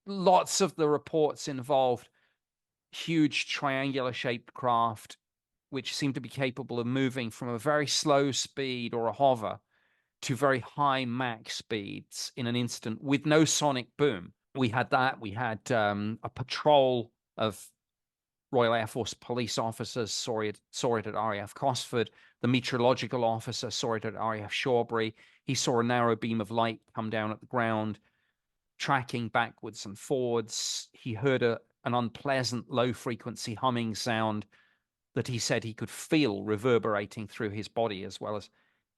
lots of the reports involved huge triangular-shaped craft, which seemed to be capable of moving from a very slow speed or a hover to very high Mach speeds in an instant with no sonic boom. We had that. We had a patrol of Royal Air Force police officers saw it at RAF Cosford. The meteorological officer saw it at RAF Shawbury. He saw a narrow beam of light come down at the ground, tracking backwards and forwards. He heard an unpleasant low-frequency humming sound that he said he could feel reverberating through his body as well as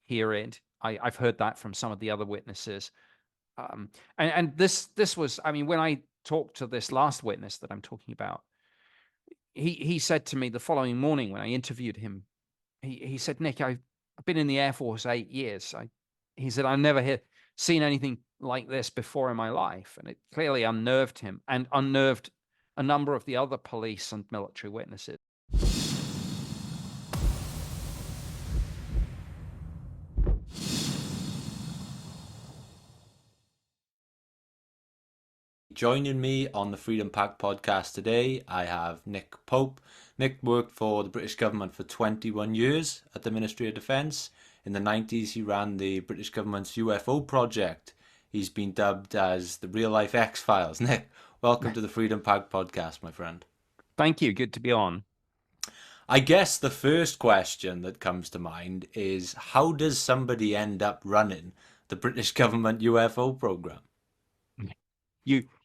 hear it. I've heard that from some of the other witnesses. And this was, I mean, when I talked to this last witness that I'm talking about, he said to me the following morning when I interviewed him, he said, Nick, I've been in the Air Force 8 years. He said, I've never seen anything like this before in my life. And it clearly unnerved him and unnerved a number of the other police and military witnesses. Joining me on the Freedom Pack podcast today, I have Nick Pope. Nick worked for the British government for 21 years at the Ministry of Defence. In the 90s, he ran the British government's UFO project. He's been dubbed as the real-life X-Files. Nick, welcome to the Freedom Pack podcast, my friend. Thank you. Good to be on. I guess the first question that comes to mind is, how does somebody end up running the British government UFO program?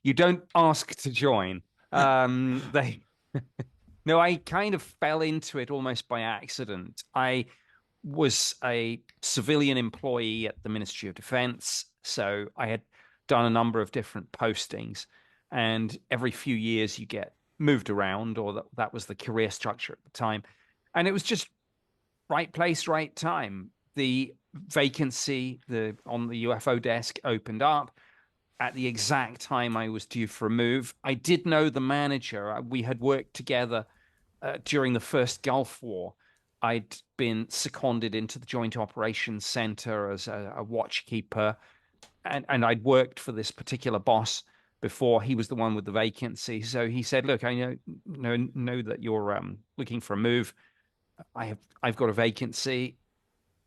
You don't ask to join. They No, I kind of fell into it almost by accident. I was a civilian employee at the Ministry of Defence, so I had done a number of different postings, and every few years you get moved around, or that was the career structure at the time. And it was just right place, right time. The vacancy on the UFO desk opened up at the exact time I was due for a move. I did know the manager. We had worked together during the first Gulf War. I'd been seconded into the Joint Operations Center as a watchkeeper, and I'd worked for this particular boss before. He was the one with the vacancy. So he said, look, I know that you're looking for a move. I've got a vacancy.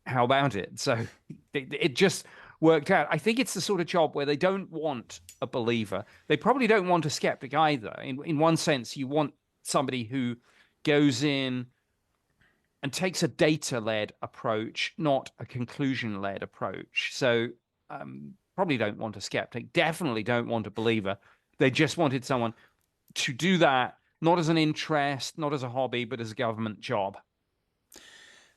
How about it? So it just worked out. I think it's the sort of job where they don't want a believer. They probably don't want a skeptic either. In one sense, you want somebody who goes in and takes a data-led approach, not a conclusion-led approach. So probably don't want a skeptic, definitely don't want a believer. They just wanted someone to do that, not as an interest, not as a hobby, but as a government job.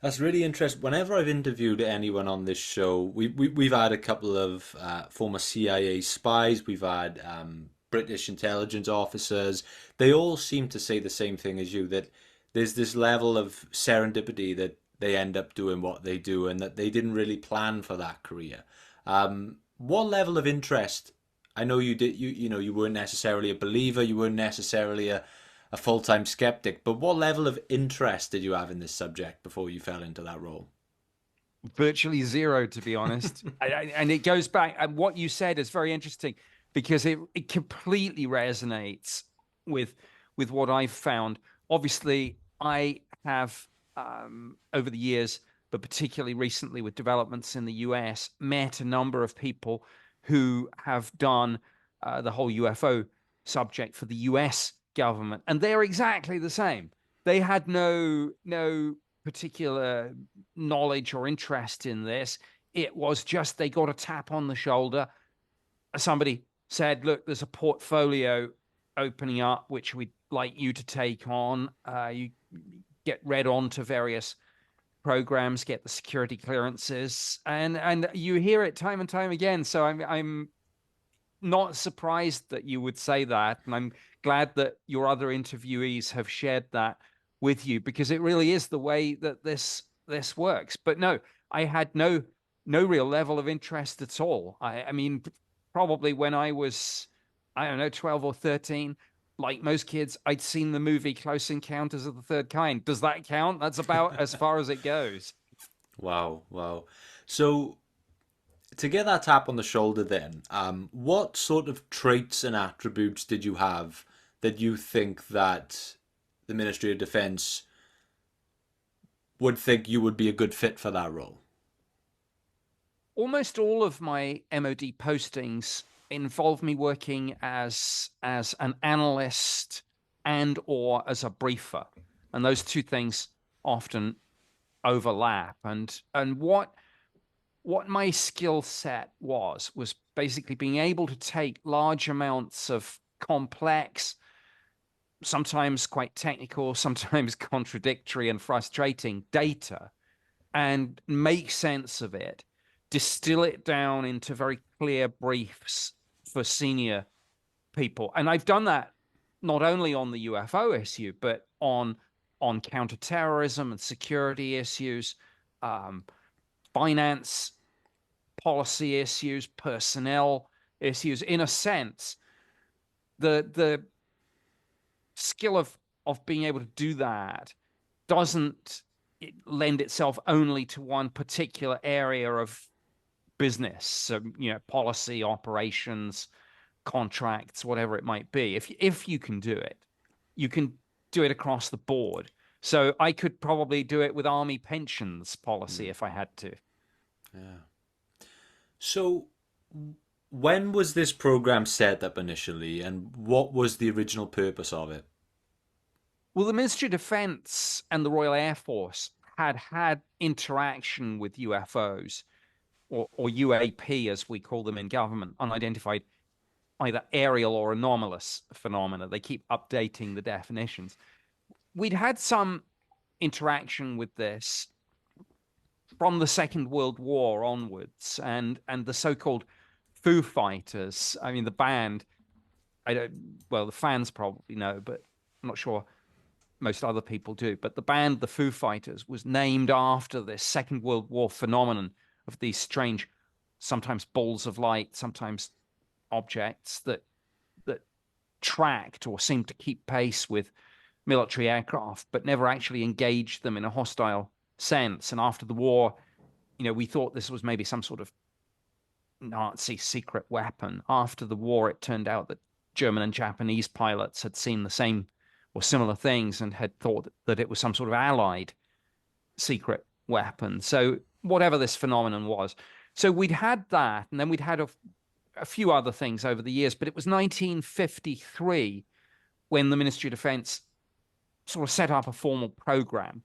That's really interesting. Whenever I've interviewed anyone on this show, we've had a couple of former CIA spies, we've had British intelligence officers. They all seem to say the same thing as you, that there's this level of serendipity that they end up doing what they do and that they didn't really plan for that career. What level of interest? I know you did. You weren't necessarily a believer. You weren't necessarily a full-time skeptic, but what level of interest did you have in this subject before you fell into that role? Virtually zero, to be honest. And it goes back, and what you said is very interesting because it completely resonates with what I've found. Obviously, I have over the years, but particularly recently with developments in the US, met a number of people who have done the whole UFO subject for the US government, and they're exactly the same. They had no particular knowledge or interest in this. It was just they got a tap on the shoulder. Somebody said, look, there's a portfolio opening up which we'd like you to take on. You get read on to various programs, get the security clearances, and you hear it time and time again. So I'm not surprised that you would say that, and I'm glad that your other interviewees have shared that with you, because it really is the way that this works. But no, I had no real level of interest at all. I mean, probably when I was, I don't know, 12 or 13, like most kids, I'd seen the movie Close Encounters of the Third Kind. Does that count? That's about as far as it goes. Wow, wow. So To get that tap on the shoulder, then, what sort of traits and attributes did you have that you think that the Ministry of Defence would think you would be a good fit for that role? Almost all of my MOD postings involve me working as an analyst and or as a briefer, and those two things often overlap. And what my skill set was basically being able to take large amounts of complex, sometimes quite technical, sometimes contradictory and frustrating data and make sense of it, distill it down into very clear briefs for senior people. And I've done that not only on the UFO issue, but on counterterrorism and security issues, um, finance policy issues, personnel issues. In a sense, the skill of being able to do that doesn't lend itself only to one particular area of business, so policy, operations, contracts, whatever it might be. If you can do it, you can do it across the board. So I could probably do it with army pensions policy Hmm. if I had to. Yeah. So, when was this program set up initially, and what was the original purpose of it? Well, the Ministry of Defense and the Royal Air Force had interaction with UFOs or UAP, as we call them in government, unidentified either aerial or anomalous phenomena. They keep updating the definitions. We'd had some interaction with this from the Second World War onwards, and the so-called Foo Fighters. I mean, the band. I don't. Well, the fans probably know, but I'm not sure most other people do. But the band, the Foo Fighters, was named after this Second World War phenomenon of these strange, sometimes balls of light, sometimes objects that tracked or seemed to keep pace with military aircraft, but never actually engaged them in a hostile sense. And after the war, we thought this was maybe some sort of Nazi secret weapon. After the war, it turned out that German and Japanese pilots had seen the same or similar things and had thought that it was some sort of allied secret weapon. So whatever this phenomenon was. So we'd had that, and then we'd had a few other things over the years, but it was 1953 when the Ministry of Defense sort of set up a formal program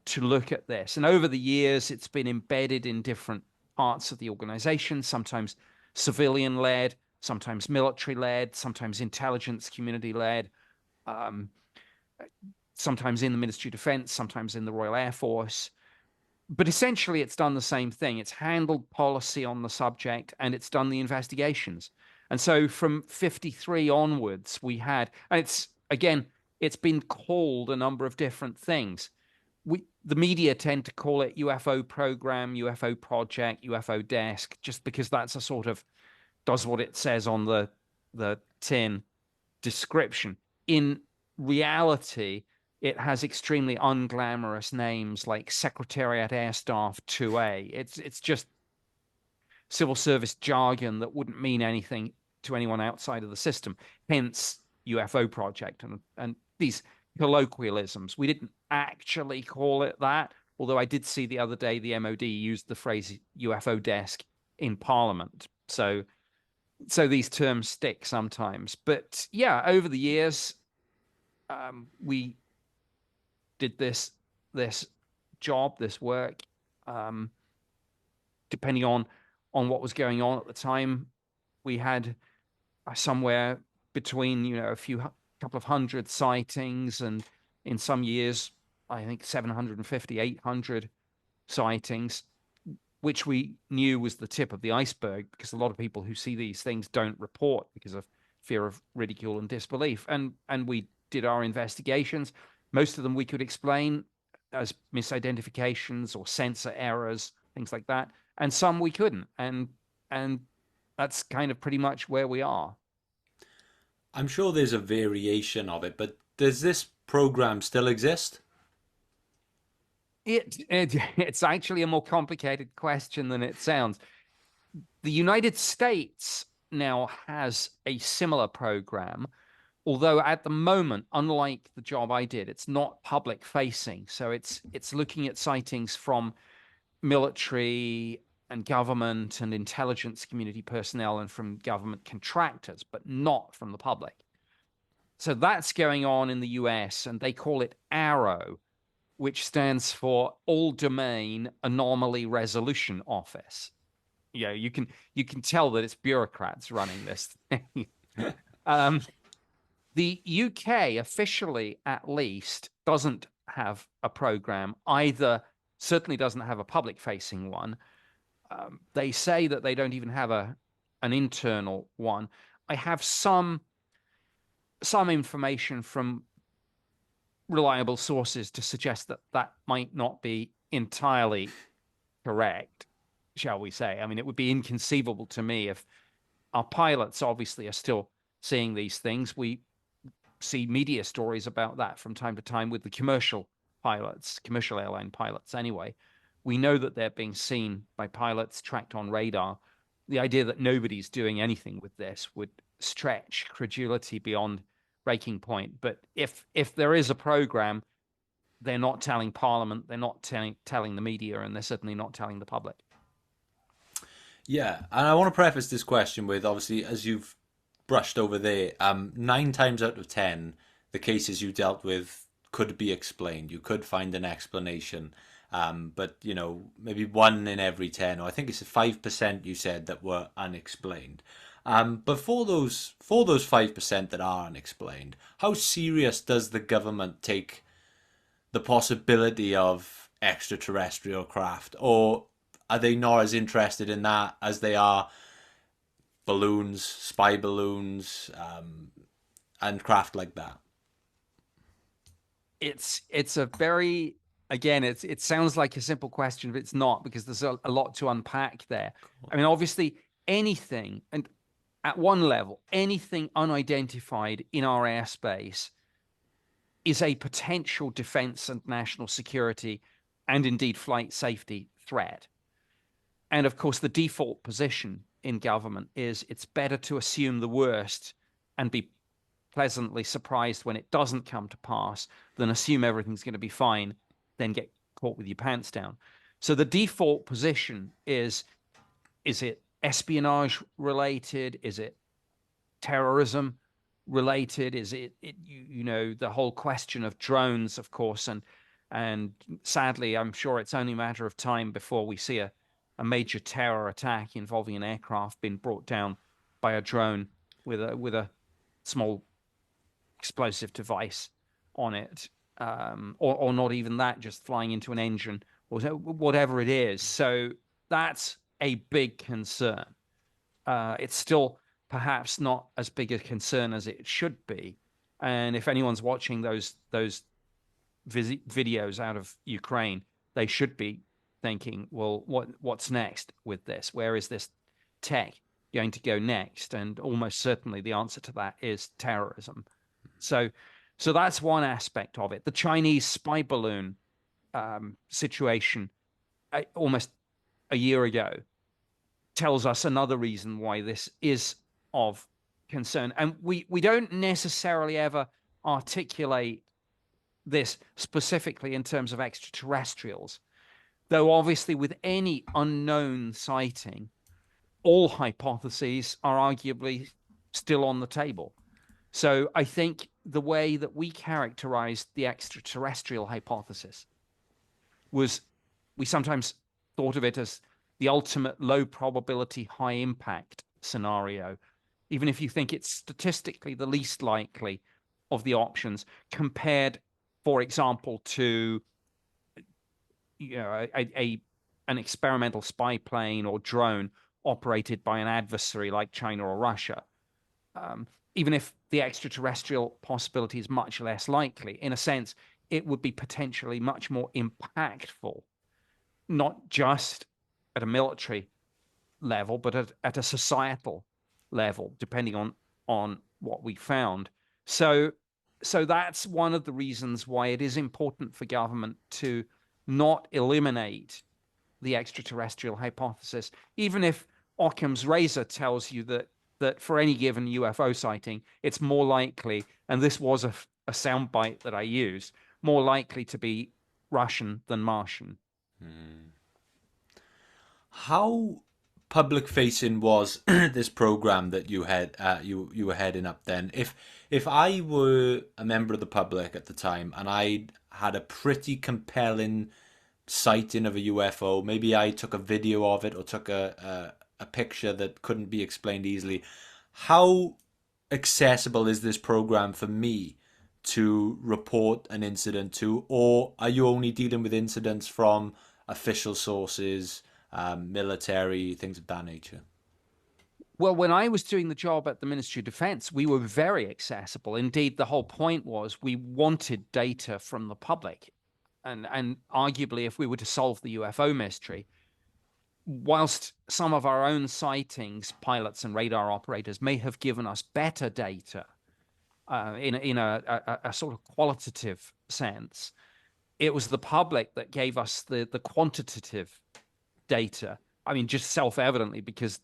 to look at this. And over the years, it's been embedded in different parts of the organization, sometimes civilian led, sometimes military led, sometimes intelligence community led, um, sometimes in the Ministry of Defense, sometimes in the Royal Air Force. But essentially, it's done the same thing. It's handled policy on the subject and it's done the investigations. And so from 53 onwards, and it's again, it's been called a number of different things. The media tend to call it UFO program, UFO project, UFO desk, just because that's a sort of does what it says on the tin description. In reality, it has extremely unglamorous names like Secretariat Air Staff 2A. It's just civil service jargon that wouldn't mean anything to anyone outside of the system. Hence UFO project and these colloquialisms. We didn't actually call it that, although I did see the other day the MOD used the phrase UFO desk in Parliament. So these terms stick sometimes. But yeah, over the years, we did this job, this work, um, depending on what was going on at the time. We had somewhere between a couple of hundred sightings, and in some years, I think 750, 800 sightings, which we knew was the tip of the iceberg because a lot of people who see these things don't report because of fear of ridicule and disbelief. And we did our investigations. Most of them we could explain as misidentifications or sensor errors, things like that, and some we couldn't. And that's kind of pretty much where we are. I'm sure there's a variation of it, but does this program still exist? It's actually a more complicated question than it sounds. The United States now has a similar program, although at the moment, unlike the job I did, it's not public facing. So it's looking at sightings from military and government and intelligence community personnel and from government contractors, but not from the public. So that's going on in the US, and they call it ARROW, which stands for All Domain Anomaly Resolution Office. You can tell that it's bureaucrats running this thing. um, the UK officially, at least, doesn't have a program either. Certainly doesn't have a public-facing one. They say that they don't even have an internal one. I have some information from reliable sources to suggest that that might not be entirely correct, shall we say. I mean, it would be inconceivable to me if our pilots obviously are still seeing these things. We see media stories about that from time to time with the commercial pilots, commercial airline pilots anyway. We know that they're being seen by pilots tracked on radar. The idea that nobody's doing anything with this would stretch credulity beyond breaking point. But if there is a program, they're not telling Parliament, they're not telling the media, and they're certainly not telling the public. Yeah, and I want to preface this question with, obviously, as you've brushed over there, 9 times out of 10, the cases you dealt with could be explained. You could find an explanation. But, maybe 1 in every 10, or I think it's 5% you said that were unexplained. But for those 5% that are unexplained, how serious does the government take the possibility of extraterrestrial craft, or are they not as interested in that as they are balloons, spy balloons, and craft like that? It's a very, again, it sounds like a simple question, but it's not, because there's a lot to unpack there. I mean, obviously, anything, and at one level, anything unidentified in our airspace is a potential defense and national security, and indeed flight safety threat. And of course, the default position in government is it's better to assume the worst and be pleasantly surprised when it doesn't come to pass than assume everything's going to be fine, then get caught with your pants down. So the default position is it espionage related? Is it terrorism related? Is it the whole question of drones, of course, and sadly, I'm sure it's only a matter of time before we see a major terror attack involving an aircraft being brought down by a drone with a small explosive device on it, or not even that, just flying into an engine or whatever it is. So that's a big concern. It's still perhaps not as big a concern as it should be. And if anyone's watching those videos out of Ukraine, they should be thinking, well, what's next with this? Where is this tech going to go next? And almost certainly the answer to that is terrorism. So that's one aspect of it. The Chinese spy balloon situation almost a year ago tells us another reason why this is of concern. And we don't necessarily ever articulate this specifically in terms of extraterrestrials, though obviously with any unknown sighting, all hypotheses are arguably still on the table. So I think the way that we characterized the extraterrestrial hypothesis was, we sometimes thought of it as the ultimate low probability, high impact scenario, even if you think it's statistically the least likely of the options, compared, for example, to an experimental spy plane or drone operated by an adversary like China or Russia. Even if the extraterrestrial possibility is much less likely, in a sense, it would be potentially much more impactful, not just at a military level, but at a societal level, depending on what we found. So that's one of the reasons why it is important for government to not eliminate the extraterrestrial hypothesis, even if Occam's razor tells you that for any given UFO sighting, it's more likely, and this was a soundbite that I used, more likely to be Russian than Martian. How public facing was this program that you had you were heading up then? If I were a member of the public at the time and I had a pretty compelling sighting of a UFO, maybe I took a video of it or took a picture that couldn't be explained easily, how accessible is this program for me to report an incident to, or are you only dealing with incidents from official sources, military, things of that nature? Well, when I was doing the job at the Ministry of Defense, we were very accessible. Indeed, the whole point was we wanted data from the public. And arguably, if we were to solve the UFO mystery, whilst some of our own sightings, pilots and radar operators, may have given us better data in a sort of qualitative sense, it was the public that gave us the quantitative data. I mean, just self-evidently, because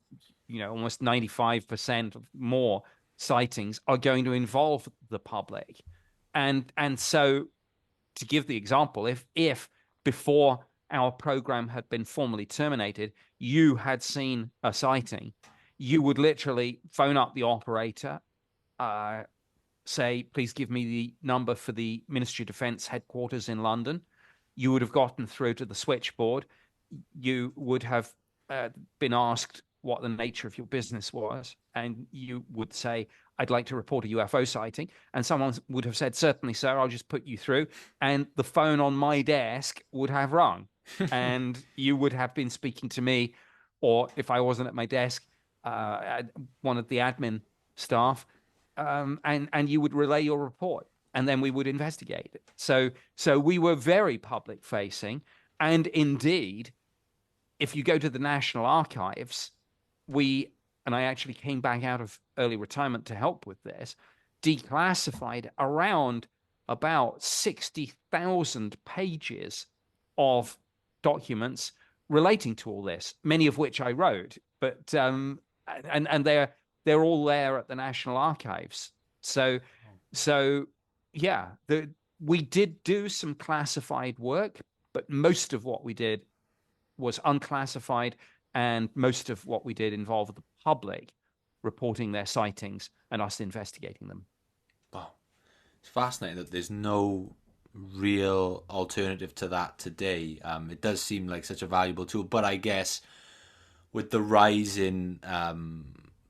almost 95% of more sightings are going to involve the public, and so to give the example, if before our program had been formally terminated, you had seen a sighting, you would literally phone up the operator, say, please give me the number for the Ministry of Defense headquarters in London. You would have gotten through to the switchboard. You would have been asked what the nature of your business was, and you would say, I'd like to report a UFO sighting. And someone would have said, certainly, sir, I'll just put you through. And the phone on my desk would have rung, and you would have been speaking to me, or if I wasn't at my desk, one of the admin staff, and you would relay your report, and then we would investigate it. So we were very public facing, and indeed, if you go to the National Archives, and I actually came back out of early retirement to help with this, declassified around about 60,000 pages of documents relating to all this, many of which I wrote, but and they're all there at the National Archives. So yeah, we did do some classified work, but most of what we did was unclassified, and most of what we did involved the public reporting their sightings and us investigating them. Wow. It's fascinating that there's no real alternative to that today. It does seem like such a valuable tool, but I guess with the rise in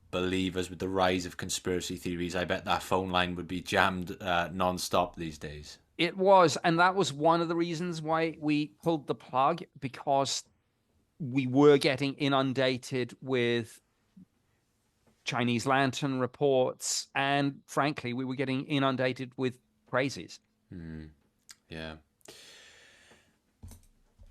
believers, with the rise of conspiracy theories, I bet that phone line would be jammed non-stop these days. It was, and that was one of the reasons why we pulled the plug, because we were getting inundated with Chinese lantern reports, and frankly, we were getting inundated with crazies. Yeah.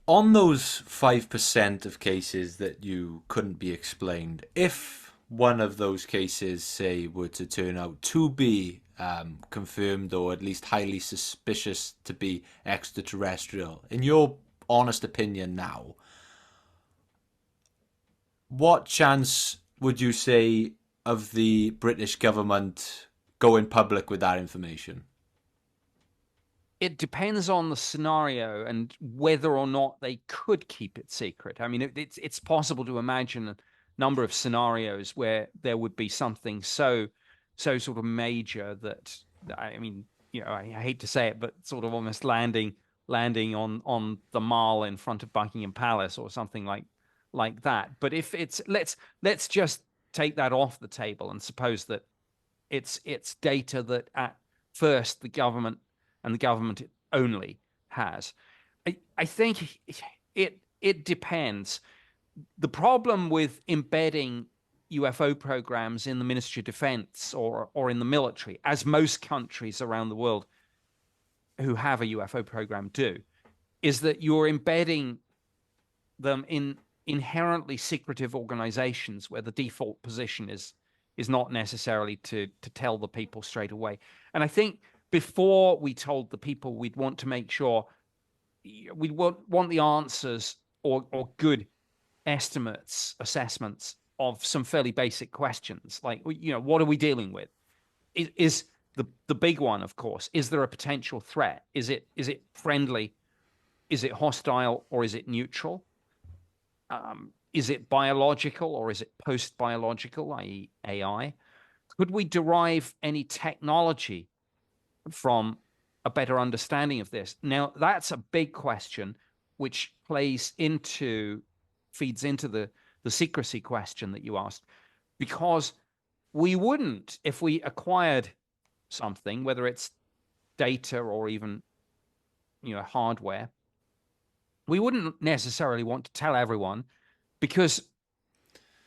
On those 5% of cases that you couldn't be explained, if one of those cases, say, were to turn out to be confirmed or at least highly suspicious to be extraterrestrial, in your honest opinion now, what chance would you say of the British government going public with that information? It depends on the scenario and whether or not they could keep it secret. I mean, it's possible to imagine a number of scenarios where there would be something so sort of major that, I mean, I hate to say it, but sort of almost landing on the Mall in front of Buckingham Palace or something like that. But if it's let's just take that off the table and suppose that it's data that at first the government, and the government only, has. I think it depends. The problem with embedding UFO programs in the Ministry of Defense or in the military, as most countries around the world who have a UFO program do, is that you're embedding them in inherently secretive organizations where the default position is not necessarily to tell the people straight away. And I think before we told the people, we'd want to make sure we want the answers or good estimates, assessments of some fairly basic questions, like, what are we dealing with? Is the big one, of course, is there a potential threat? Is it friendly? Is it hostile, or is it neutral? Is it biological, or is it post-biological, i.e. AI? Could we derive any technology from a better understanding of this? Now, that's a big question, which feeds into the secrecy question that you asked, because we wouldn't, if we acquired something, whether it's data or even hardware, we wouldn't necessarily want to tell everyone, because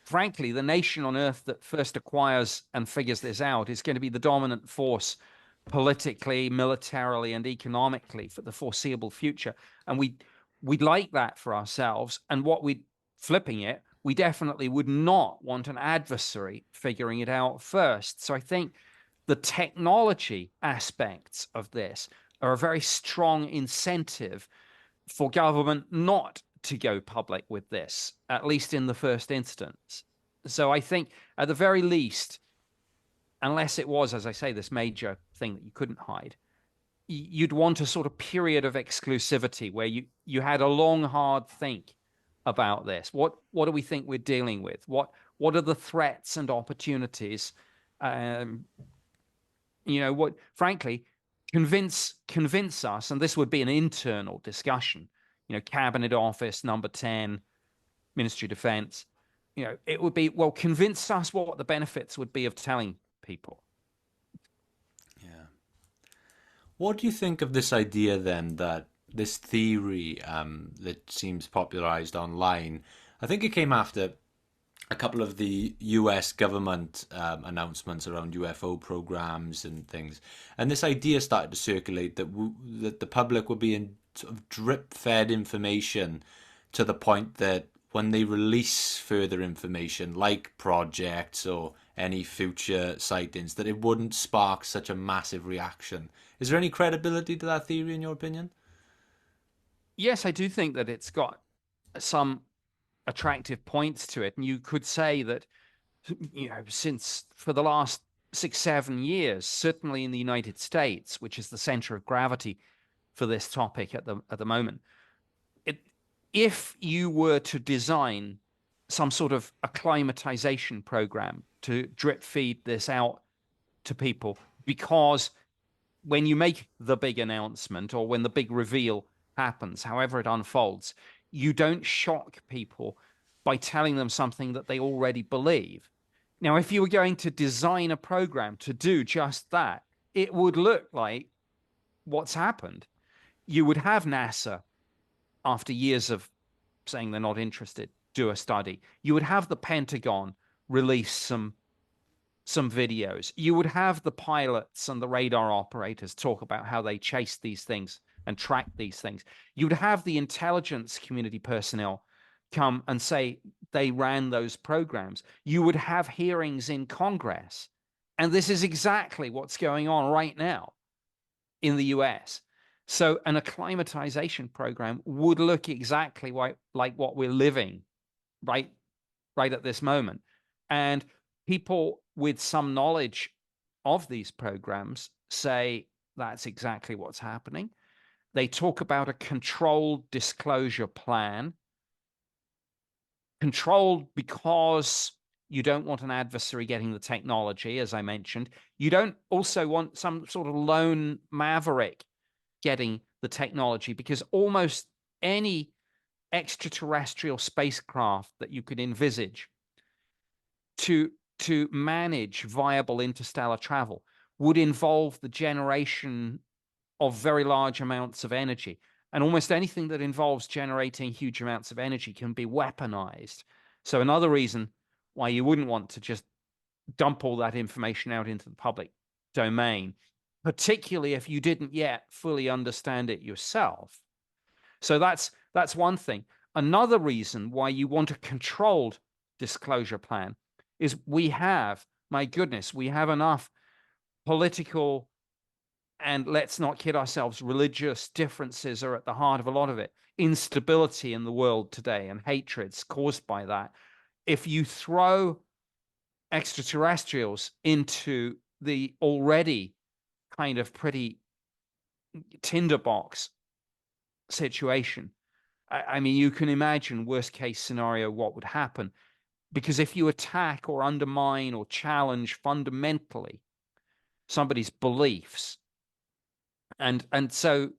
frankly, the nation on earth that first acquires and figures this out is going to be the dominant force politically, militarily, and economically for the foreseeable future. And we'd like that for ourselves. And flipping it, we definitely would not want an adversary figuring it out first. So I think the technology aspects of this are a very strong incentive for government not to go public with this, at least in the first instance. So I think, at the very least, unless it was, as I say, this major thing that you couldn't hide, you'd want a sort of period of exclusivity where you had a long, hard think about this. What do we think we're dealing with? What are the threats and opportunities? What, frankly, convince us, and this would be an internal discussion, Cabinet Office, Number 10, Ministry of Defense, it would be, well, convince us what the benefits would be of telling people. Yeah. What do you think of this idea then, that this theory that seems popularized online? I think it came after a couple of the US government announcements around UFO programs and things. And this idea started to circulate that the public were being sort of drip-fed information to the point that when they release further information, like projects or any future sightings, that it wouldn't spark such a massive reaction. Is there any credibility to that theory, in your opinion? Yes, I do think that it's got some attractive points to it. And you could say that, since for the last 6, 7 years, certainly in the United States, which is the center of gravity for this topic at the moment, if you were to design some sort of acclimatization program to drip feed this out to people, because when you make the big announcement or when the big reveal happens, however it unfolds, you don't shock people by telling them something that they already believe. Now, if you were going to design a program to do just that, it would look like what's happened. You would have NASA, after years of saying they're not interested, do a study. You would have the Pentagon release some videos. You would have the pilots and the radar operators talk about how they chase these things and track these things. You would have the intelligence community personnel come and say they ran those programs. You would have hearings in Congress. And this is exactly what's going on right now in the US. So an acclimatization program would look exactly like what we're living right at this moment. And people with some knowledge of these programs say that's exactly what's happening. They talk about a controlled disclosure plan. Controlled because you don't want an adversary getting the technology, as I mentioned. You don't also want some sort of lone maverick getting the technology, because almost any extraterrestrial spacecraft that you could envisage to manage viable interstellar travel would involve the generation of very large amounts of energy. And almost anything that involves generating huge amounts of energy can be weaponized. So another reason why you wouldn't want to just dump all that information out into the public domain, particularly if you didn't yet fully understand it yourself. So that's one thing. Another reason why you want a controlled disclosure plan is my goodness, we have enough political, and let's not kid ourselves, religious differences are at the heart of a lot of it. Instability in the world today and hatreds caused by that. if you throw extraterrestrials into the already kind of pretty tinderbox situation, I mean, you can imagine worst case scenario what would happen. Because if you attack or undermine or challenge fundamentally somebody's beliefs, and so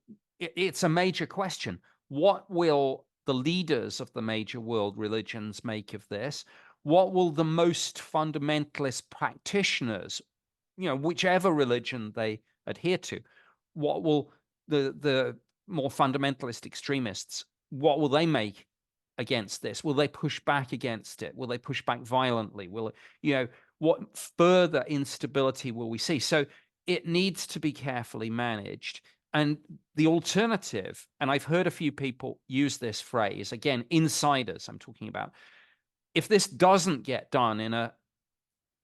it's a major question. What will the leaders of the major world religions make of this? What will the most fundamentalist practitioners, whichever religion they adhere to, what will the more fundamentalist extremists, what will they make against this? Will they push back against it? Will they push back violently? Will it, what further instability will we see? So it needs to be carefully managed. And the alternative, and I've heard a few people use this phrase, again, insiders I'm talking about, if this doesn't get done in a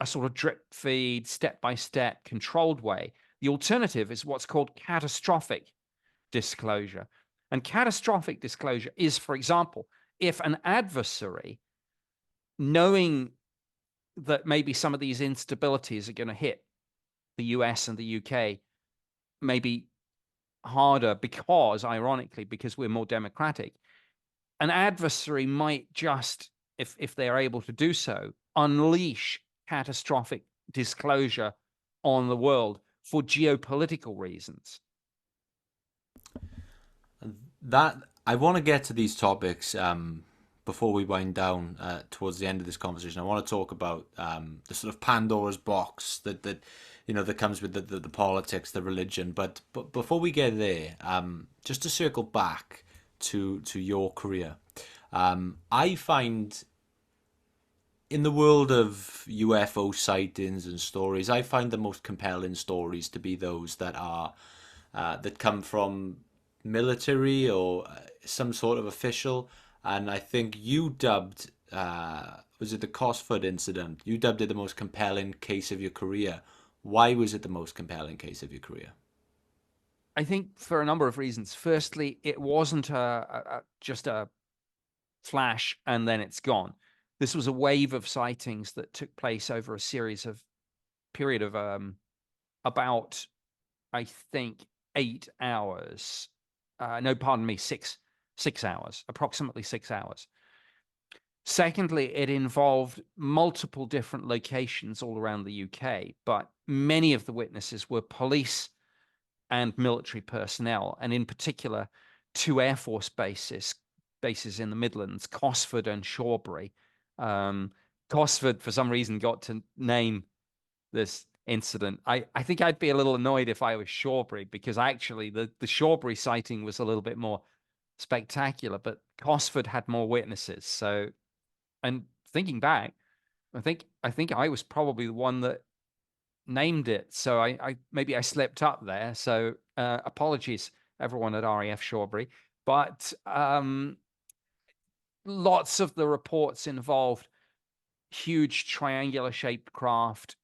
sort of drip feed, step-by-step controlled way, the alternative is what's called catastrophic disclosure. And catastrophic disclosure is, for example, if an adversary, knowing that maybe some of these instabilities are going to hit the US and the UK maybe harder because, ironically, because we're more democratic, an adversary might just, if they're able to do so, unleash catastrophic disclosure on the world for geopolitical reasons. That I want to get to these topics before we wind down towards the end of this conversation. I want to talk about the sort of Pandora's box that comes with the politics, the religion. But before we get there, just to circle back to your career, I find in the world of UFO sightings and stories, I find the most compelling stories to be those that are that come from military or some sort of official. And I think you dubbed, was it the Cosford Incident? You dubbed it the most compelling case of your career. Why was it the most compelling case of your career? I think for a number of reasons. Firstly, it wasn't just a flash and then it's gone. This was a wave of sightings that took place over a period of about, I think, 8 hours. No, pardon me, 6 hours, approximately 6 hours. Secondly, it involved multiple different locations all around the UK, but many of the witnesses were police and military personnel, and in particular, two Air Force bases in the Midlands, Cosford and Shawbury. Cosford, for some reason, got to name this incident. I think I'd be a little annoyed if I was Shawbury, because actually the Shawbury sighting was a little bit more spectacular, but Cosford had more witnesses. So, and thinking back, I think I was probably the one that named it. So I maybe I slipped up there. So apologies everyone at RAF Shawbury, but lots of the reports involved huge triangular shaped craft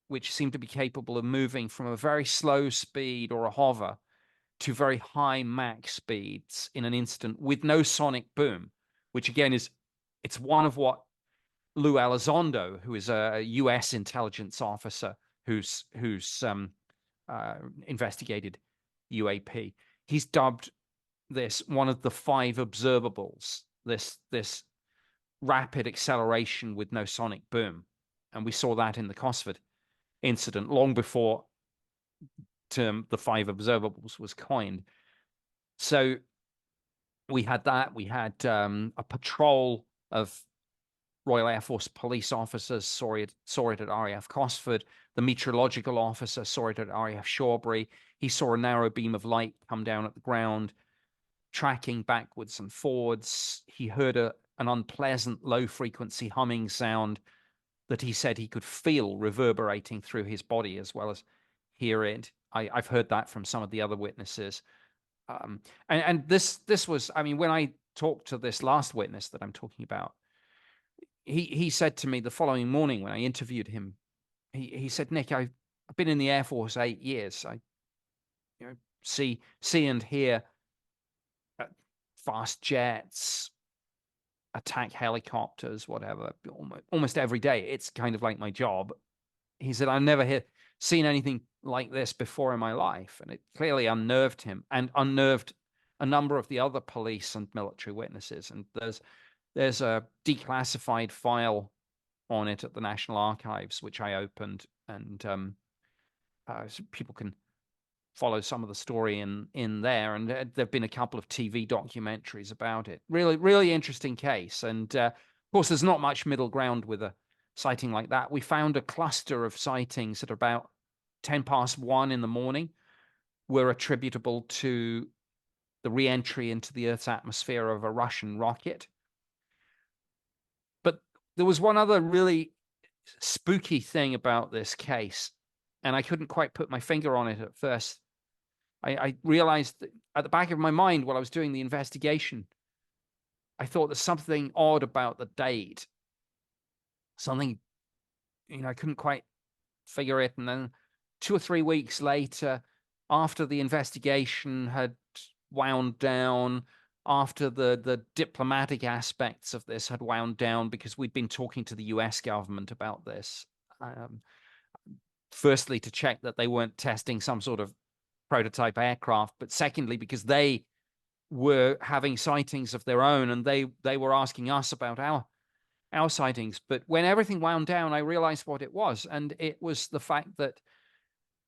which seemed to be capable of moving from a very slow speed or a hover to very high Mach speeds in an instant with no sonic boom, which again it's one of what Lou Elizondo, who is a US intelligence officer who's investigated UAP, he's dubbed this one of the 5 observables, this rapid acceleration with no sonic boom. And we saw that in the Cosford incident long before term the 5 observables was coined. So we had that. We had a patrol of Royal Air Force police officers saw it at RAF Cosford. The meteorological officer saw it at RAF Shawbury. He saw a narrow beam of light come down at the ground, tracking backwards and forwards. He heard an unpleasant low-frequency humming sound that he said he could feel reverberating through his body as well as hear it. I've heard that from some of the other witnesses. And this was, I mean, when I talked to this last witness that I'm talking about, he said to me the following morning when I interviewed him, he said, Nick, I've been in the Air Force 8 years. I see and hear fast jets, attack helicopters, whatever, almost every day. It's kind of like my job. He said, I've never seen anything like this before in my life. And it clearly unnerved him and unnerved a number of the other police and military witnesses. And there's a declassified file on it at the National Archives, which I opened, and so people can follow some of the story in there. And there've been a couple of TV documentaries about it. Really, really interesting case. And of course, there's not much middle ground with a sighting like that. We found a cluster of sightings at about 1:10 in the morning were attributable to the re-entry into the Earth's atmosphere of a Russian rocket. But there was one other really spooky thing about this case, and I couldn't quite put my finger on it at first. I realized that at the back of my mind while I was doing the investigation, I thought there's something odd about the date. Something, I couldn't quite figure it. And then 2 or 3 weeks later, after the investigation had wound down, after the diplomatic aspects of this had wound down, because we'd been talking to the US government about this, firstly, to check that they weren't testing some sort of prototype aircraft, but secondly, because they were having sightings of their own, and they were asking us about our sightings. But when everything wound down, I realized what it was, and it was the fact that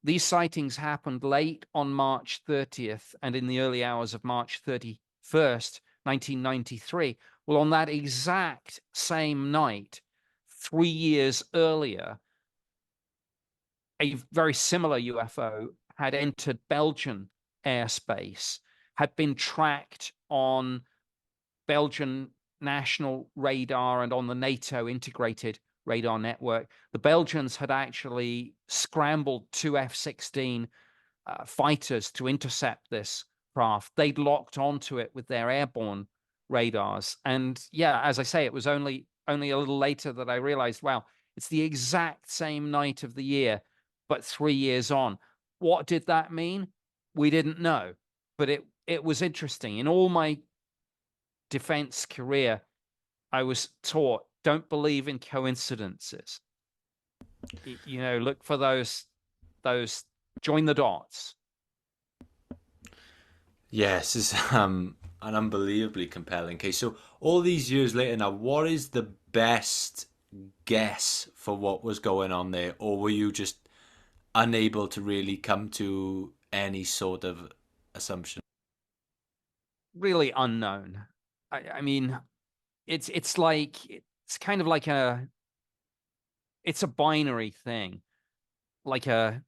these sightings happened late on March 30th and in the early hours of March 31st, 1993. Well, on that exact same night, 3 years earlier, a very similar UFO had entered Belgian airspace, had been tracked on Belgian national radar and on the NATO integrated radar network. The Belgians had actually scrambled 2 F-16 fighters to intercept this craft. They'd locked onto it with their airborne radars. And yeah, as I say, it was only a little later that I realized, wow, it's the exact same night of the year, but 3 years on. What did that mean? We didn't know, but it was interesting. In all my defense career, I was taught, don't believe in coincidences. Look for those join the dots. Yes, it's an unbelievably compelling case. So all these years later now, what is the best guess for what was going on there? Or were you just unable to really come to any sort of assumption? Really unknown. I mean, it's kind of like it's a binary thing, like a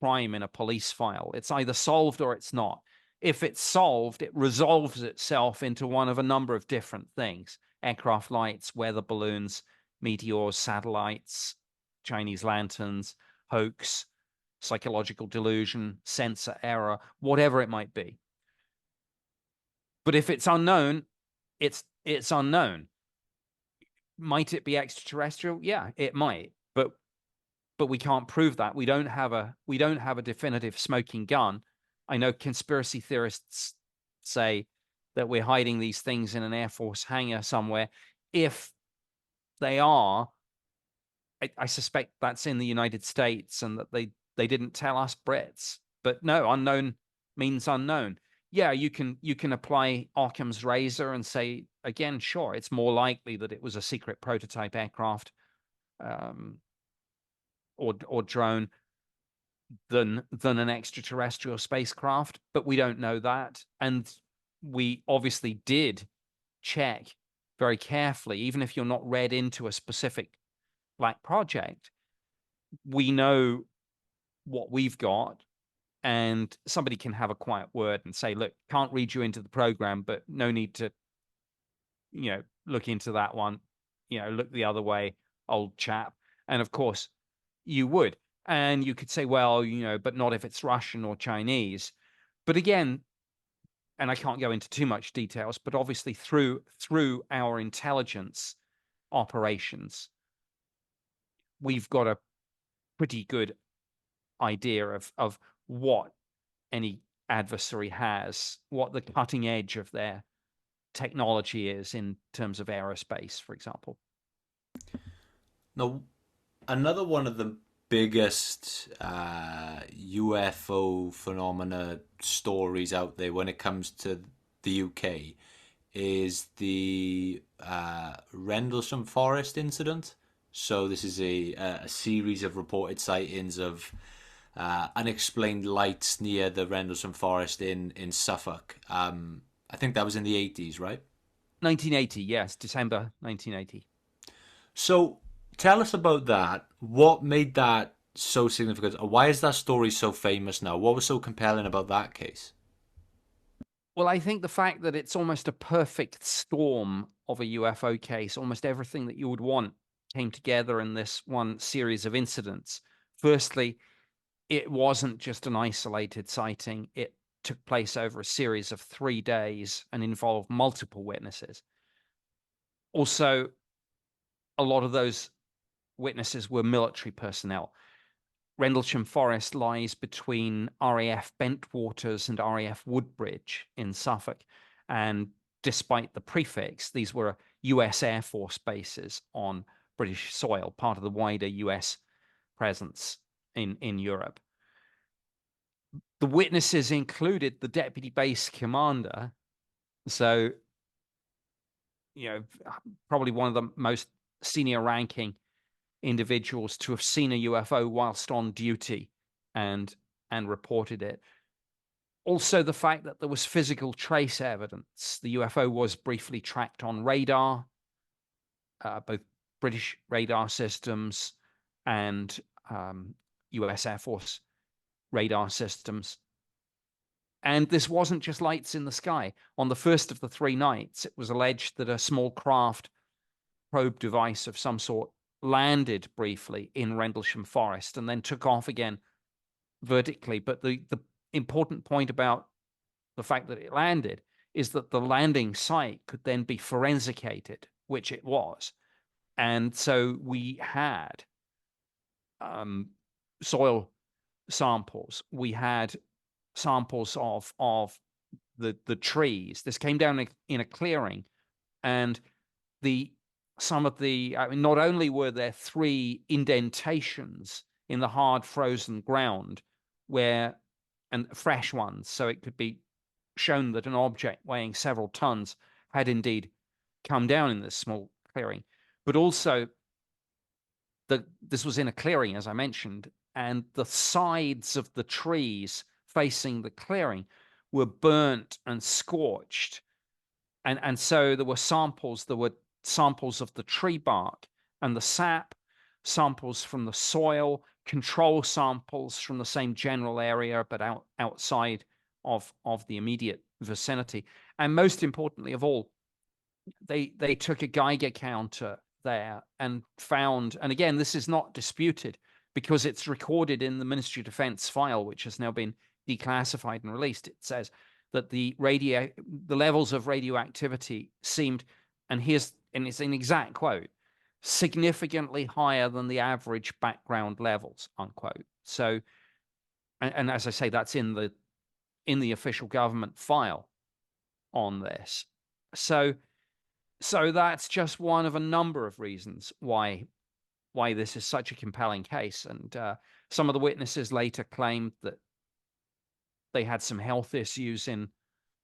crime in a police file. It's either solved or it's not. If it's solved, it resolves itself into one of a number of different things: aircraft lights, weather balloons, meteors, satellites, Chinese lanterns, hoax, psychological delusion, sensor error, whatever it might be. But if it's unknown, it's unknown. Might it be extraterrestrial? Yeah, it might. But we can't prove that. We don't have a definitive smoking gun. I know conspiracy theorists say that we're hiding these things in an Air Force hangar somewhere. If they are, I suspect that's in the United States, and that they didn't tell us Brits. But no, unknown means unknown. Yeah, you can apply Occam's razor and say, again, sure, it's more likely that it was a secret prototype aircraft or drone than an extraterrestrial spacecraft, but we don't know that. And we obviously did check very carefully, even if you're not read into a specific black project, we know what we've got. And somebody can have a quiet word and say, look, can't read you into the program, but no need to, look into that one, look the other way, old chap. And of course you would. And you could say, well, but not if it's Russian or Chinese. But again, and I can't go into too much details, but obviously through our intelligence operations, we've got a pretty good idea of what any adversary has, what the cutting edge of their technology is in terms of aerospace, for example. Now, another one of the biggest UFO phenomena stories out there when it comes to the UK is the Rendlesham Forest Incident. So this is a series of reported sightings of unexplained lights near the Rendlesham Forest in Suffolk. I think that was in the 80s, right? 1980, yes, December 1980. So tell us about that. What made that so significant? Why is that story so famous now? What was so compelling about that case? Well, I think the fact that it's almost a perfect storm of a UFO case, almost everything that you would want came together in this one series of incidents. Firstly, it wasn't just an isolated sighting. It took place over a series of 3 days and involved multiple witnesses. Also, a lot of those witnesses were military personnel. Rendlesham Forest lies between RAF Bentwaters and RAF Woodbridge in Suffolk. And despite the prefix, these were US Air Force bases on British soil, part of the wider US presence in Europe. The witnesses included the deputy base commander. So, probably one of the most senior ranking individuals to have seen a UFO whilst on duty and reported it. Also, the fact that there was physical trace evidence. The UFO was briefly tracked on radar, both British radar systems and US Air Force radar systems. And this wasn't just lights in the sky. On the first of the 3 nights, it was alleged that a small craft probe device of some sort landed briefly in Rendlesham Forest and then took off again vertically. But the important point about the fact that it landed is that the landing site could then be forensicated, which it was. And so we had soil samples. We had samples of the trees. This came down in a clearing, and some of the I mean, not only were there 3 indentations in the hard frozen ground and fresh ones, so it could be shown that an object weighing several tons had indeed come down in this small clearing, but also this was in a clearing, as I mentioned, and the sides of the trees facing the clearing were burnt and scorched. And so there were samples of the tree bark and the sap, samples from the soil, control samples from the same general area, but outside of the immediate vicinity. And most importantly of all, they took a Geiger counter there and found, and again, this is not disputed because it's recorded in the Ministry of Defense file, which has now been declassified and released. It says that the levels of radioactivity seemed, and it's an exact quote, significantly higher than the average background levels, unquote. So, and as I say, that's in the official government file on this. So that's just one of a number of reasons why this is such a compelling case. And some of the witnesses later claimed that they had some health issues in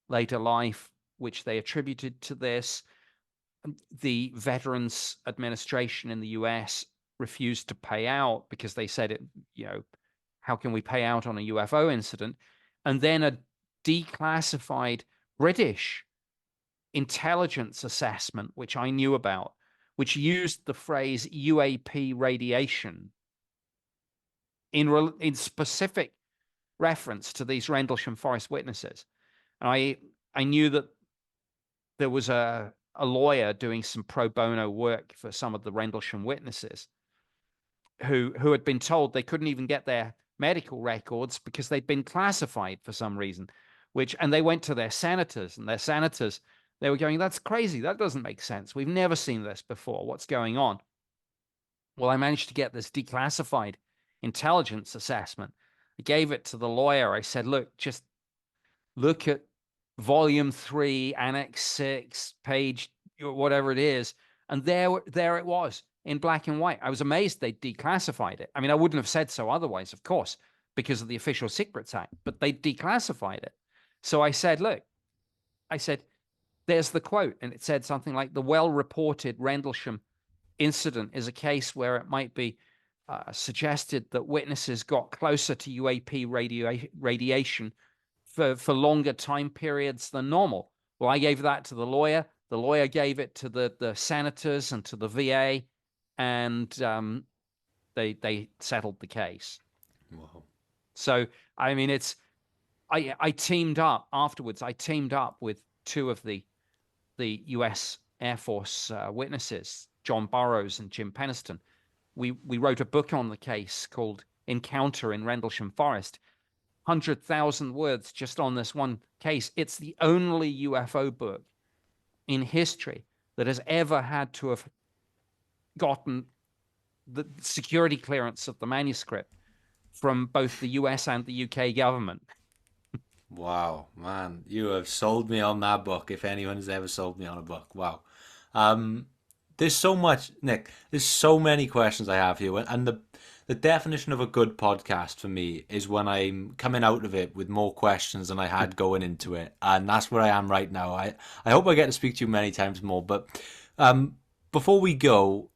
later life, which they attributed to this. The Veterans Administration in the US refused to pay out because they said, how can we pay out on a UFO incident? And then a declassified British intelligence assessment, which I knew about, which used the phrase UAP radiation in specific reference to these Rendlesham Forest witnesses. And I knew that there was a lawyer doing some pro bono work for some of the Rendlesham witnesses who had been told they couldn't even get their medical records because they'd been classified for some reason, and they went to their senators, and their senators, they were going, that's crazy. That doesn't make sense. We've never seen this before. What's going on? Well, I managed to get this declassified intelligence assessment. I gave it to the lawyer. I said, look, just look at Volume 3, Annex 6, page whatever it is. And there it was in black and white. I was amazed they declassified it. I mean, I wouldn't have said so otherwise, of course, because of the Official Secrets Act, but they declassified it. So I said, look, I said, there's the quote. And it said something like, the well-reported Rendlesham incident is a case where it might be suggested that witnesses got closer to UAP radiation for longer time periods than normal. Well, I gave that to the lawyer. The lawyer gave it to the senators and to the VA, and they settled the case. Wow. So, I mean, I teamed up afterwards. I teamed up with two of the U.S. Air Force witnesses, John Burroughs and Jim Penniston. We wrote a book on the case called Encounter in Rendlesham Forest. 100,000 words just on this one case. It's the only UFO book in history that has ever had to have gotten the security clearance of the manuscript from both the US and the UK government. Wow, man, you have sold me on that book. If anyone has ever sold me on a book, wow. There's so much, Nick. There's so many questions I have here, and the definition of a good podcast for me is when I'm coming out of it with more questions than I had going into it, and that's where I am right now. I hope I get to speak to you many times more, but before we go,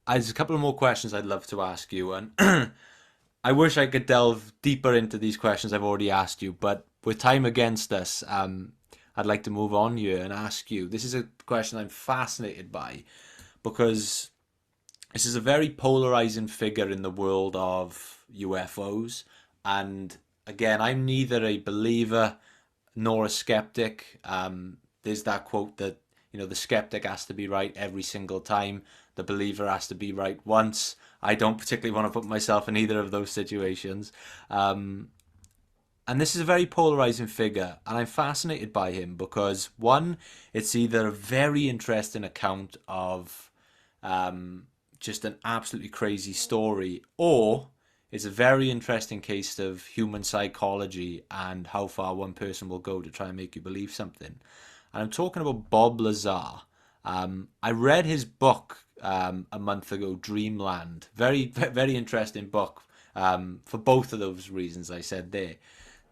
there's a couple of more questions I'd love to ask you, and I wish I could delve deeper into these questions I've already asked you, but with time against us, I'd like to move on here and ask you. This is a question I'm fascinated by because this is a very polarizing figure in the world of UFOs. And again, I'm neither a believer nor a skeptic. There's that quote that, the skeptic has to be right every single time. The believer has to be right once. I don't particularly want to put myself in either of those situations. And this is a very polarizing figure, and I'm fascinated by him because, one, it's either a very interesting account of just an absolutely crazy story, or it's a very interesting case of human psychology and how far one person will go to try and make you believe something. And I'm talking about Bob Lazar. I read his book a month ago, Dreamland. Very, very interesting book for both of those reasons I said there.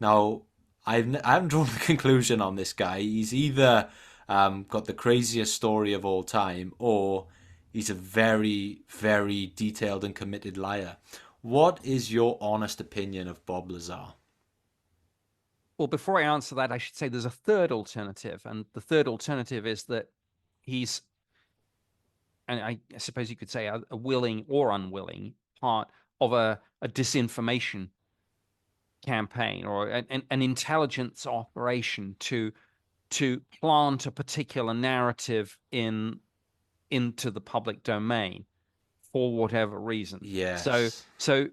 Now, I haven't drawn a conclusion on this guy. He's either got the craziest story of all time, or he's a very, very detailed and committed liar. What is your honest opinion of Bob Lazar? Well, before I answer that, I should say there's a third alternative. And the third alternative is that he's, and I suppose you could say, a willing or unwilling part of a disinformation campaign or an intelligence operation to plant a particular narrative into the public domain for whatever reason. Yes. So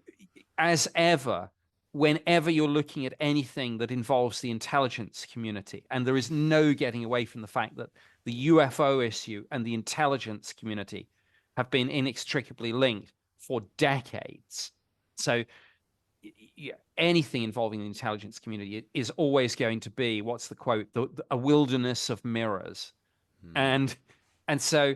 as ever, whenever you're looking at anything that involves the intelligence community, and there is no getting away from the fact that the UFO issue and the intelligence community have been inextricably linked for decades. So anything involving the intelligence community is always going to be, what's the quote, a wilderness of mirrors. And so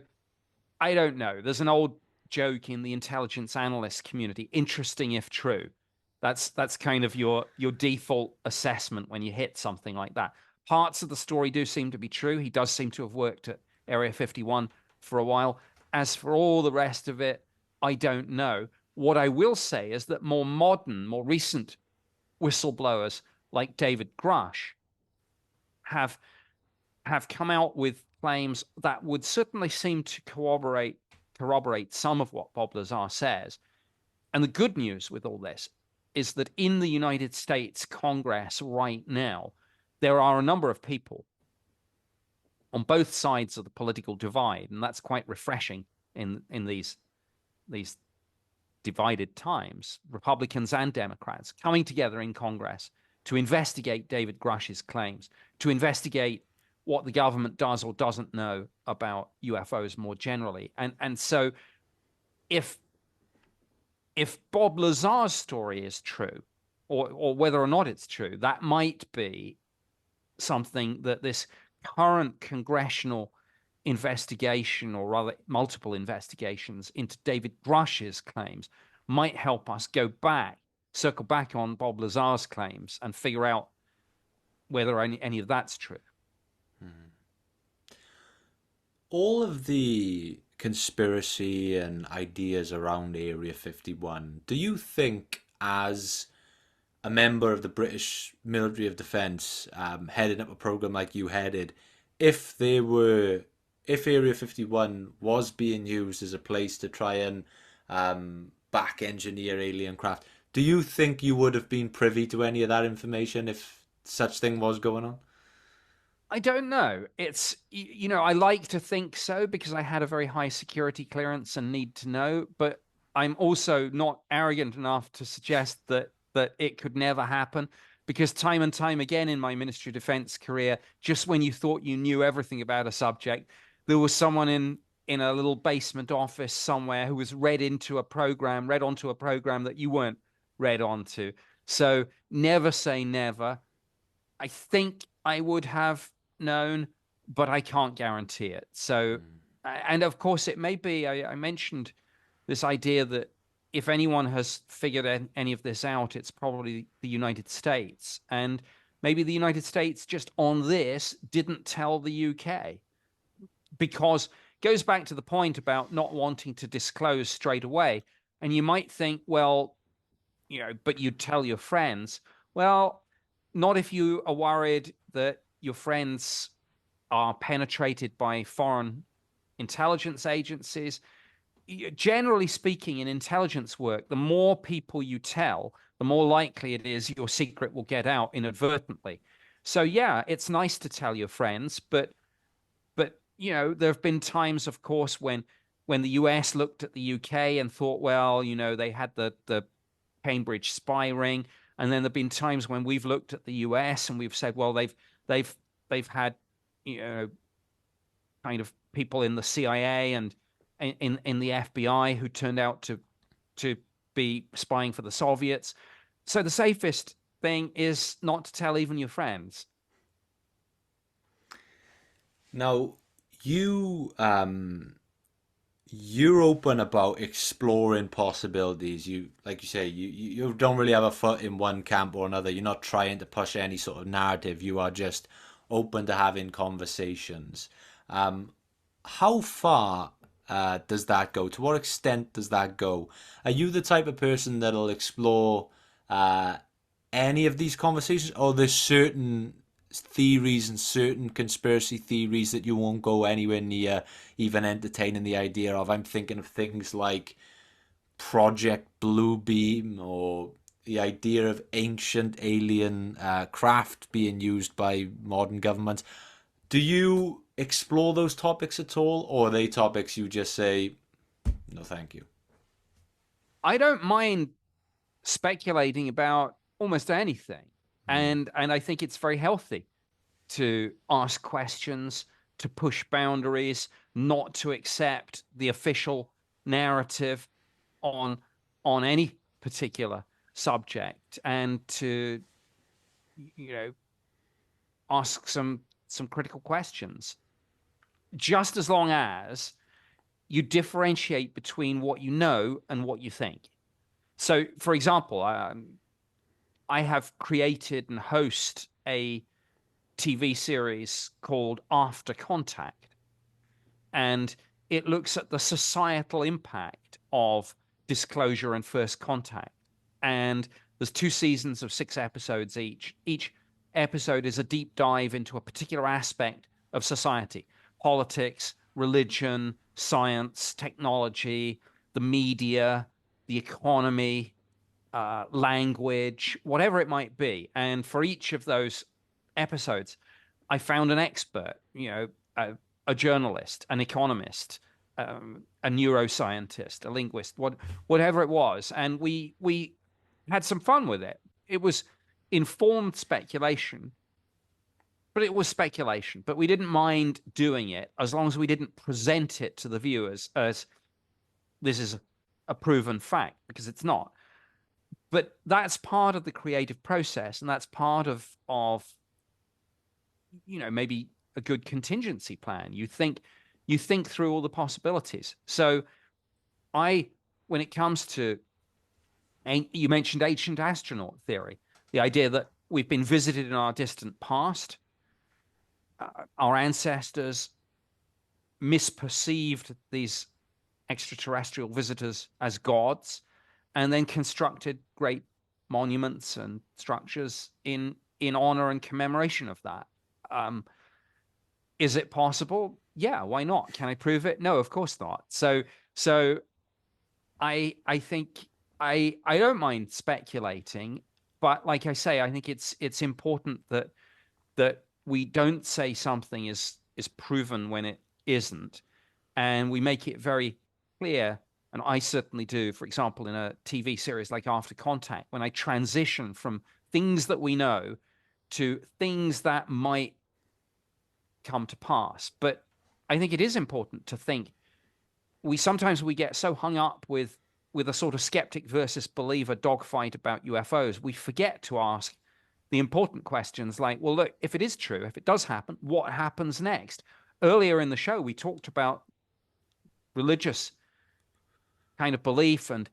I don't know. There's an old joke in the intelligence analyst community, interesting if true. That's kind of your default assessment when you hit something like that. Parts of the story do seem to be true. He does seem to have worked at Area 51 for a while. As for all the rest of it, I don't know. What I will say is that more modern, more recent whistleblowers like David Grush have come out with claims that would certainly seem to corroborate some of what Bob Lazar says. And the good news with all this is that in the United States Congress right now, there are a number of people on both sides of the political divide, and that's quite refreshing in these divided times, Republicans and Democrats coming together in Congress to investigate David Grush's claims, to investigate what the government does or doesn't know about UFOs more generally. And so if Bob Lazar's story is true, or whether or not it's true, that might be something that this current congressional investigation, or rather multiple investigations into David Grush's claims, might help us circle back on Bob Lazar's claims and figure out whether any of that's true. All of the conspiracy and ideas around Area 51, do you think, as a member of the British Military of Defence, heading up a program like you headed, if Area 51 was being used as a place to try and back engineer alien craft, do you think you would have been privy to any of that information if such thing was going on? I don't know. I like to think so because I had a very high security clearance and need to know, but I'm also not arrogant enough to suggest that it could never happen, because time and time again in my Ministry of Defense career, just when you thought you knew everything about a subject, there was someone in a little basement office somewhere who was read onto a program that you weren't read onto. So never say never. I think I would have known, but I can't guarantee it. So, and of course, it may be, I mentioned this idea that if anyone has figured any of this out, it's probably the United States. And maybe the United States just on this didn't tell the UK, because it goes back to the point about not wanting to disclose straight away. And you might think, well, but you'd tell your friends. Well, not if you are worried that your friends are penetrated by foreign intelligence agencies. Generally speaking, in intelligence work, the more people you tell, the more likely it is your secret will get out inadvertently. So yeah, it's nice to tell your friends, but there have been times, of course, when the US looked at the UK and thought, well, they had the Cambridge spy ring, and then there've been times when we've looked at the US and we've said, well, they've had you know kind of people in the CIA and in the FBI who turned out to be spying for the Soviets. So the safest thing is not to tell even your friends. Now, you you're open about exploring possibilities. You, like you say, you don't really have a foot in one camp or another. You're not trying to push any sort of narrative. You are just open to having conversations. How far does that go? To what extent does that go? Are you the type of person that'll explore uh, any of these conversations, or there's certain theories and certain conspiracy theories that you won't go anywhere near even entertaining the idea of? I'm thinking of things like Project Bluebeam, or the idea of ancient alien craft being used by modern governments. Do you explore those topics at all, or are they topics you just say, no, thank you? I don't mind speculating about almost anything, and I think it's very healthy to ask questions, to push boundaries, not to accept the official narrative on any particular subject, and to you know ask some critical questions, just as long as you differentiate between what you know and what you think. So, for example, I have created and host a TV series called After Contact, and it looks at the societal impact of disclosure and first contact. And there's 2 seasons of 6 episodes each. Each episode is a deep dive into a particular aspect of society: politics, religion, science, technology, the media, the economy, language, whatever it might be. And for each of those episodes, I found an expert, a journalist, an economist, a neuroscientist, a linguist, whatever it was, and we had some fun with it. It was informed speculation, but it was speculation. But we didn't mind doing it as long as we didn't present it to the viewers as this is a proven fact, because it's not. But that's part of the creative process, and that's part of maybe a good contingency plan. You think through all the possibilities. So when it comes to, you mentioned ancient astronaut theory, the idea that we've been visited in our distant past, our ancestors misperceived these extraterrestrial visitors as gods, and then constructed great monuments and structures in honor and commemoration of that. Um, is it possible? Yeah, why not? Can I prove it? No, of course not. So I think I don't mind speculating, but like I say, I think it's important that we don't say something is proven when it isn't, and we make it very clear. And I certainly do, for example, in a TV series like After Contact, when I transition from things that we know to things that might come to pass. But I think it is important to think, we get so hung up with a sort of skeptic versus believer dogfight about UFOs, we forget to ask the important questions like, well, look, if it is true, if it does happen, what happens next? Earlier in the show, we talked about religious kind of belief and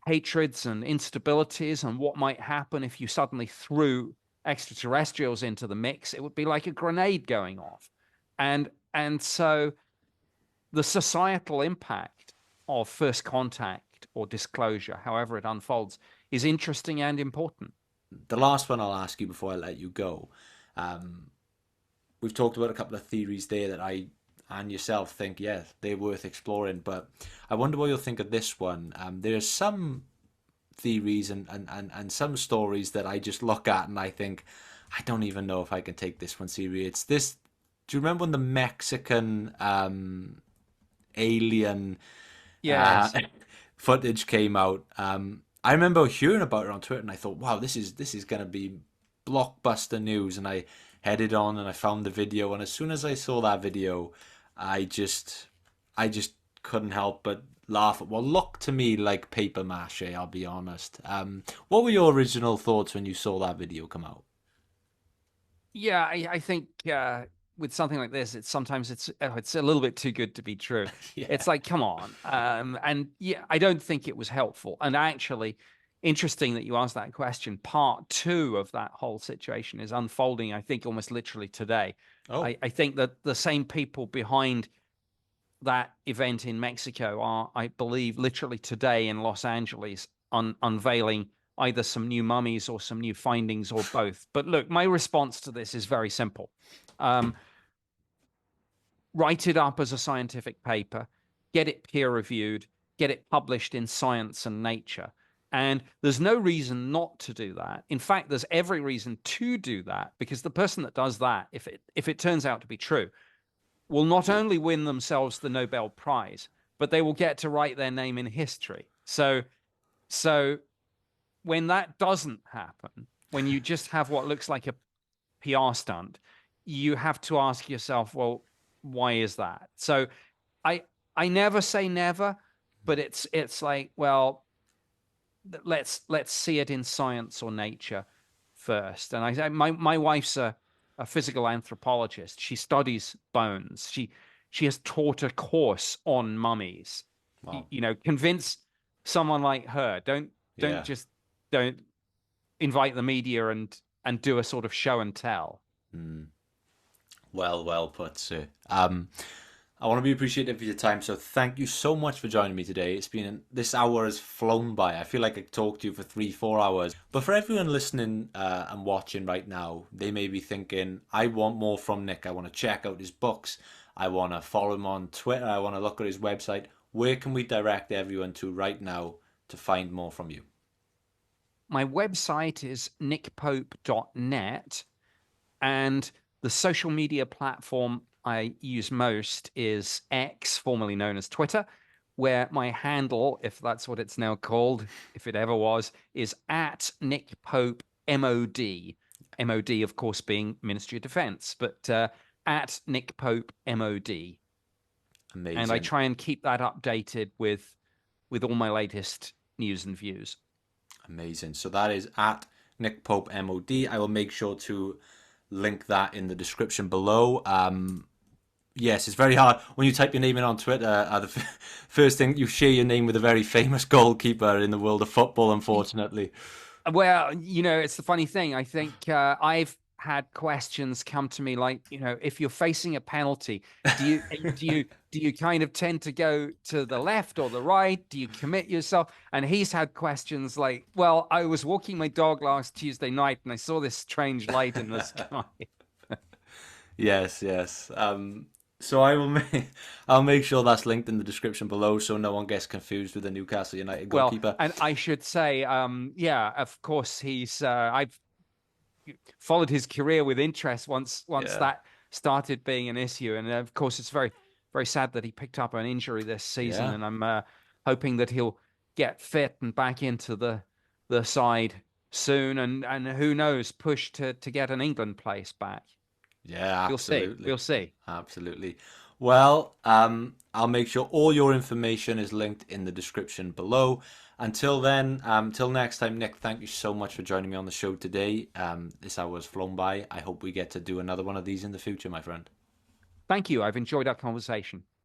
hatreds and instabilities and what might happen if you suddenly threw extraterrestrials into the mix. It would be like a grenade going off. And so the societal impact of first contact or disclosure, however it unfolds, is interesting and important. The last one I'll ask you before I let you go. Um, we've talked about a couple of theories there that I and yourself think, yeah, they're worth exploring. But I wonder what you'll think of this one. There's some theories and some stories that I just look at and I think, I don't even know if I can take this one serious. It's this. Do you remember when the Mexican alien uh, Yes. footage came out? I remember hearing about it on Twitter, and I thought, wow, this is gonna be blockbuster news. And I headed on and I found the video, and as soon as I saw that video, I just couldn't help but laugh at what looked to me like paper mache. I'll be honest. What were your original thoughts when you saw that video come out? Yeah, I think with something like this, it's a little bit too good to be true. Yeah. It's like, come on. And yeah, I don't think it was helpful. And actually, interesting that you asked that question. Part two of that whole situation is unfolding, I think, almost literally today. Oh, I think that the same people behind that event in Mexico are, I believe, literally today in Los Angeles unveiling either some new mummies or some new findings or both. But look, my response to this is very simple. Um, Write it up as a scientific paper, get it peer reviewed, get it published in Science and Nature. And there's no reason not to do that. In fact, there's every reason to do that, because the person that does that, if it turns out to be true, will not only win themselves the Nobel Prize, but they will get to write their name in history. So when that doesn't happen, when you just have what looks like a PR stunt, you have to ask yourself, well, why is that? So I I never say never, but it's like, well, let's see it in Science or Nature first. And my wife's a physical anthropologist. She studies bones. She has taught a course on mummies. wow. Convince someone like her. Don't Yeah. just don't invite the media and do a sort of show and tell. Mm. Well put, sir. I want to be appreciative of your time, so thank you so much for joining me today. This hour has flown by. I feel like I talked to you for 3, 4 hours. But for everyone listening and watching right now, they may be thinking, I want more from Nick. I want to check out his books. I want to follow him on Twitter. I want to look at his website. Where can we direct everyone to right now to find more from you? My website is nickpope.net, and the social media platform I use most is X, formerly known as Twitter, where my handle, if that's what it's now called, if it ever was, is at Nick Pope MOD. MOD, of course, being Ministry of Defense, but at Nick Pope MOD. And I Amazing. try and keep that updated with all my latest news and views. Amazing. So that is at Nick Pope MOD. I will make sure to link that in the description below. Yes, it's very hard when you type your name in on Twitter. First thing you share your name with a very famous goalkeeper in the world of football, unfortunately. Well, it's the funny thing. I think I've had questions come to me like, if you're facing a penalty, do you kind of tend to go to the left or the right? Do you commit yourself? And he's had questions like, well, I was walking my dog last Tuesday night and I saw this strange light in the sky. Yes, yes. So I'll make sure that's linked in the description below, so no one gets confused with the Newcastle United Well, goalkeeper. and I should say, yeah, of course, I've followed his career with interest once Yeah, that started being an issue. And of course, it's very, very sad that he picked up an injury this season. yeah, And I'm hoping that he'll get fit and back into the side soon. And who knows, push to get an England place back. yeah. We'll see. Absolutely, We'll see. absolutely. Well, I'll make sure all your information is linked in the description below. Until then, till next time, Nick. Thank you so much for joining me on the show today. This hour has flown by. I hope we get to do another one of these in the future, my friend. Thank you. I've enjoyed our conversation.